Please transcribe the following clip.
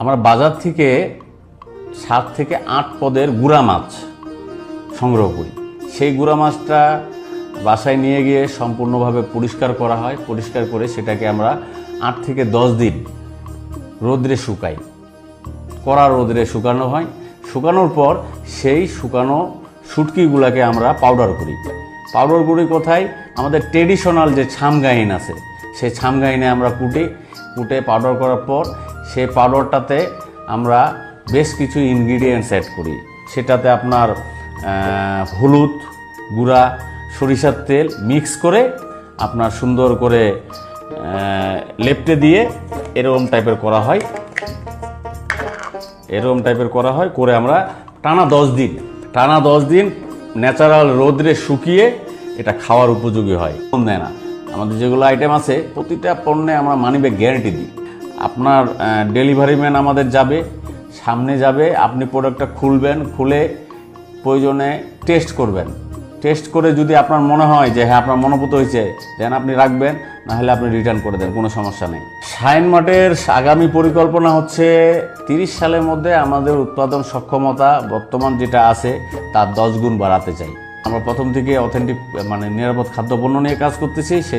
আমরা বাজার থেকে 7 থেকে 8 পদের গুঁড়া মাছ সংগ্রহ করি। সেই গুঁড়া মাছটা বাসায় নিয়ে গিয়ে সম্পূর্ণভাবে পরিষ্কার করা হয়। পরিষ্কার করে সেটাকে আমরা 8 থেকে 10 দিন রোদ্রে শুকাই, কড়া রোদ্রে শুকানো হয়। শুকানোর পর সেই শুকানো শুটকিগুলোকে আমরা পাউডার করি। পাউডার করি কোথায়? আমাদের ট্রেডিশনাল যে ছামগাইন আছে, সেই ছামগাইনে আমরা কুটে পাউডার করার পর সেই পাউডারটাতে আমরা বেশ কিছু ইনগ্রিডিয়েন্টস অ্যাড করি। সেটাতে আপনার হলুদ গুঁড়া, সরিষার তেল মিক্স করে আপনার সুন্দর করে লেপ্টে দিয়ে এরকম টাইপের করা হয়। করে আমরা টানা 10 দিন ন্যাচারাল রোদ্রে শুকিয়ে এটা খাওয়ার উপযোগী হয়। কম দেয় না। আমাদের যেগুলো আইটেম আছে প্রতিটা পণ্যে আমরা মানিব্যাগ গ্যারান্টি দিই। আপনার ডেলিভারি ম্যান আমাদের সামনে যাবে, আপনি প্রোডাক্টটা খুলবেন, খুলে প্রয়োজনে টেস্ট করবেন। টেস্ট করে যদি আপনার মনে হয় যে হ্যাঁ আপনার মনোভূত হয়েছে, দেন আপনি রাখবেন, নাহলে আপনি রিটার্ন করে দেন, কোনো সমস্যা নেই। শাইন মার্টের আগামী পরিকল্পনা হচ্ছে 30 সালের মধ্যে আমাদের উৎপাদন সক্ষমতা বর্তমান যেটা আছে তার 10 গুণ বাড়াতে চাই। আমরা প্রথম থেকে অথেন্টিক নিরাপদ খাদ্যপণ্য নিয়ে কাজ করতেছি। সেই